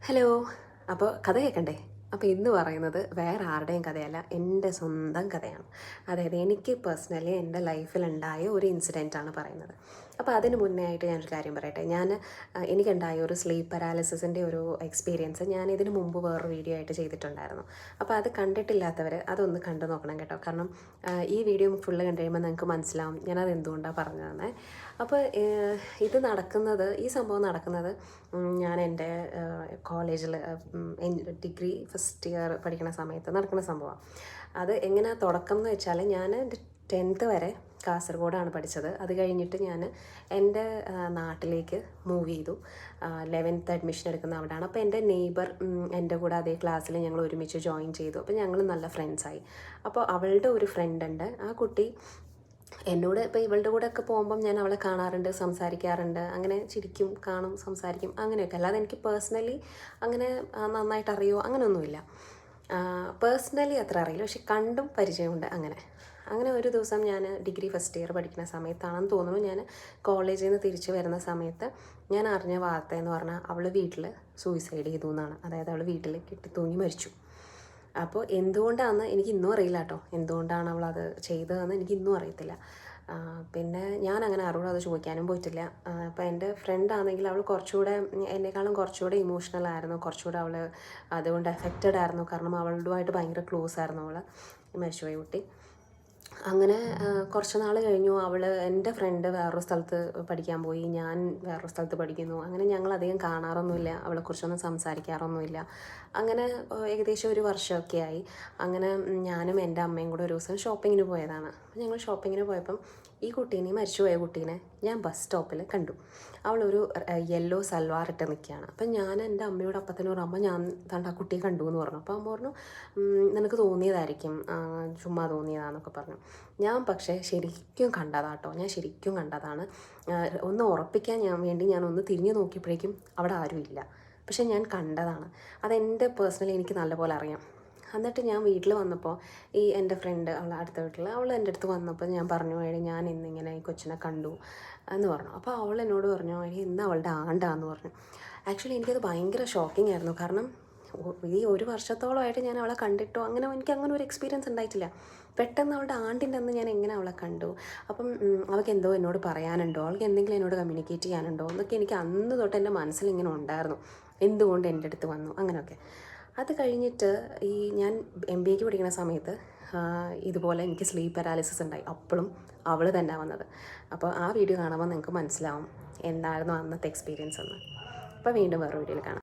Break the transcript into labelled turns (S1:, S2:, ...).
S1: Hello. അപ്പോൾ കഥ കേൾക്കണ്ടേ? അപ്പോൾ ഇന്ന് പറയുന്നത് വേറെ ആരുടെയും കഥയല്ല, എൻ്റെ സ്വന്തം കഥയാണ്. അതായത് എനിക്ക് പേഴ്സണലി എൻ്റെ ലൈഫിലുണ്ടായ ഒരു ഇൻസിഡൻറ്റാണ് പറയുന്നത്. അപ്പോൾ അതിന് മുന്നേ ആയിട്ട് ഞാനൊരു കാര്യം പറയട്ടെ. എനിക്കുണ്ടായ ഒരു സ്ലീപ്പ് പാരാലിസിസിൻ്റെ ഒരു എക്സ്പീരിയൻസ് ഞാൻ ഇതിന് മുമ്പ് വേറൊരു വീഡിയോ ആയിട്ട് ചെയ്തിട്ടുണ്ടായിരുന്നു. അപ്പോൾ അത് കണ്ടിട്ടില്ലാത്തവർ അതൊന്ന് കണ്ടു നോക്കണം കേട്ടോ. കാരണം ഈ വീഡിയോ ഫുള്ള് കണ്ടു കഴിയുമ്പോൾ നിങ്ങൾക്ക് മനസ്സിലാവും ഞാനത് എന്തുകൊണ്ടാണ് പറഞ്ഞതെന്ന്. അപ്പോൾ ഈ സംഭവം നടക്കുന്നത് ഞാൻ എൻ്റെ കോളേജിൽ ഡിഗ്രി ഫസ്റ്റ് ഇയർ പഠിക്കുന്ന സമയത്ത് നടക്കുന്ന സംഭവമാണ്. അത് എങ്ങനെയാണ് തുടക്കം എന്ന് വെച്ചാൽ, ഞാൻ എൻ്റെ 10th വരെ കാസർഗോഡാണ് പഠിച്ചത്. അത് കഴിഞ്ഞിട്ട് ഞാൻ എൻ്റെ നാട്ടിലേക്ക് മൂവ് ചെയ്തു. 11th അഡ്മിഷൻ എടുക്കുന്ന അവിടെയാണ്. അപ്പോൾ എൻ്റെ നെയ്ബർ എൻ്റെ കൂടെ അതേ ക്ലാസ്സിൽ ഞങ്ങൾ ഒരുമിച്ച് ജോയിൻ ചെയ്തു. അപ്പോൾ ഞങ്ങൾ നല്ല ഫ്രണ്ട്സായി. അപ്പോൾ അവളുടെ ഒരു ഫ്രണ്ട് ഉണ്ട്. ആ കുട്ടി എന്നോട് ഇപ്പോൾ ഇവളുടെ കൂടെ ഒക്കെ പോകുമ്പം ഞാൻ അവളെ കാണാറുണ്ട്, സംസാരിക്കാറുണ്ട്. അങ്ങനെ ചിരിക്കും, കാണും, സംസാരിക്കും, അങ്ങനെയൊക്കെ. അല്ലാതെ എനിക്ക് പേഴ്സണലി അങ്ങനെ നന്നായിട്ട് അറിയോ അങ്ങനെയൊന്നുമില്ല. പേഴ്സണലി അത്ര അറിയില്ല, പക്ഷെ കണ്ടും പരിചയമുണ്ട്. അങ്ങനെ ഒരു ദിവസം ഞാൻ ഡിഗ്രി ഫസ്റ്റ് ഇയർ പഠിക്കുന്ന സമയത്താണെന്ന് തോന്നുന്നു, ഞാൻ കോളേജിൽ നിന്ന് തിരിച്ചു വരുന്ന സമയത്ത് ഞാൻ അറിഞ്ഞ വാർത്ത എന്ന് പറഞ്ഞാൽ അവൾ വീട്ടിൽ സൂയിസൈഡ് ചെയ്തു എന്നാണ്. അതായത് അവൾ വീട്ടിൽ കെട്ടിത്തൂങ്ങി മരിച്ചു. അപ്പോൾ എന്തുകൊണ്ടാണെന്ന് എനിക്ക് ഇന്നും അറിയില്ല കേട്ടോ. എന്തുകൊണ്ടാണ് അവളത് ചെയ്തതെന്ന് എനിക്ക് ഇന്നും അറിയത്തില്ല. പിന്നെ ഞാൻ അങ്ങനെ ആരോടും അത് ചോദിക്കാനും പോയിട്ടില്ല. അപ്പോൾ എൻ്റെ ഫ്രണ്ടാണെങ്കിൽ അവൾ കുറച്ചുകൂടെ എന്നെക്കാളും കുറച്ചുകൂടെ ഇമോഷണൽ ആയിരുന്നു, കുറച്ചുകൂടെ അവൾ അതുകൊണ്ട് എഫക്റ്റഡ് ആയിരുന്നു. കാരണം അവളുമായിട്ട് ഭയങ്കര ക്ലോസ് ആയിരുന്നു അവൾ, മരിച്ചുപോയ കുട്ടി. അങ്ങനെ കുറച്ച് നാൾ കഴിഞ്ഞു. എൻ്റെ ഫ്രണ്ട് വേറൊരു സ്ഥലത്ത് പഠിക്കാൻ പോയി, ഞാൻ വേറൊരു സ്ഥലത്ത് പഠിക്കുന്നു. അങ്ങനെ ഞങ്ങളധികം കാണാറൊന്നുമില്ല, അവളെക്കുറിച്ചൊന്നും സംസാരിക്കാറൊന്നുമില്ല. അങ്ങനെ ഏകദേശം ഒരു വർഷമൊക്കെ ആയി. അങ്ങനെ ഞാനും എൻ്റെ അമ്മയും കൂടെ ഒരു ദിവസം ഷോപ്പിങ്ങിന് പോയതാണ്. ഞങ്ങൾ ഷോപ്പിങ്ങിന് പോയപ്പം ഈ കുട്ടീനെ, മരിച്ചുപോയ കുട്ടീനെ ഞാൻ ബസ് സ്റ്റോപ്പിൽ കണ്ടു. അവളൊരു യെല്ലോ സൽവാർ ഇട്ട് നിൽക്കുകയാണ്. അപ്പം ഞാൻ എൻ്റെ അമ്മയോട് അപ്പം തന്നെ പറഞ്ഞു, അമ്മ ഞാൻ തണ്ട ആ കുട്ടിയെ കണ്ടു എന്ന് പറഞ്ഞു. അപ്പോൾ അമ്മ പറഞ്ഞു, നിനക്ക് തോന്നിയതായിരിക്കും, ചുമ്മാ തോന്നിയതാണെന്നൊക്കെ പറഞ്ഞു. ഞാൻ പക്ഷേ ശരിക്കും കണ്ടതാട്ടോ, ഞാൻ ശരിക്കും കണ്ടതാണ്. ഒന്ന് ഉറപ്പിക്കാൻ വേണ്ടി ഞാൻ ഒന്ന് തിരിഞ്ഞു നോക്കിയപ്പോഴേക്കും അവിടെ ആരുമില്ല. പക്ഷെ ഞാൻ കണ്ടതാണ്. അതെൻ്റെ പേഴ്സണലി എനിക്ക് നല്ലപോലെ അറിയാം. എന്നിട്ട് ഞാൻ വീട്ടിൽ വന്നപ്പോൾ എൻ്റെ ഫ്രണ്ട്, അടുത്ത വീട്ടിൽ, അവൾ എൻ്റെ അടുത്ത് വന്നപ്പോൾ ഞാൻ പറഞ്ഞു, ഞാൻ ഇന്നിങ്ങനെ ഈ കൊച്ചിനെ കണ്ടു എന്ന് പറഞ്ഞു. അപ്പോൾ അവൾ എന്നോട് പറഞ്ഞു, ഇന്ന് അവളുടെ ആണ്ടാന്ന് പറഞ്ഞു. ആക്ച്വലി എനിക്കത് ഭയങ്കര ഷോക്കിംഗ് ആയിരുന്നു. കാരണം ഈ ഒരു വർഷത്തോളമായിട്ട് ഞാൻ അവളെ കണ്ടിട്ടോ എനിക്ക് അങ്ങനെ ഒരു എക്സ്പീരിയൻസ് ഉണ്ടായിട്ടില്ല. പെട്ടെന്ന് അവളുടെ ആണ്ടിൻ്റെ അന്ന് ഞാൻ എങ്ങനെ അവളെ കണ്ടു? അപ്പം അവൾക്ക് എന്തോ എന്നോട് പറയാനുണ്ടോ, അവൾക്ക് എന്തെങ്കിലും എന്നോട് കമ്മ്യൂണിക്കേറ്റ് ചെയ്യാനുണ്ടോ എന്നൊക്കെ എനിക്ക് അന്ന് തൊട്ട് എൻ്റെ മനസ്സിലിങ്ങനെ ഉണ്ടായിരുന്നു. എന്തുകൊണ്ട് എൻ്റെ അടുത്ത് വന്നു അങ്ങനെയൊക്കെ. അത് കഴിഞ്ഞിട്ട് ഞാൻ MBA പഠിക്കുന്ന സമയത്ത് ഇതുപോലെ എനിക്ക് സ്ലീപ്പ് പാരാലിസിസ് ഉണ്ടായി. അപ്പോഴും അവൾ തന്നെ വന്നത്. അപ്പോൾ ആ വീഡിയോ കാണുമ്പോൾ നിങ്ങൾക്ക് മനസ്സിലാവും എന്തായിരുന്നു അന്നത്തെ എക്സ്പീരിയൻസ് എന്ന്. അപ്പോൾ വീണ്ടും വേറെ വീഡിയോയിൽ കാണാം.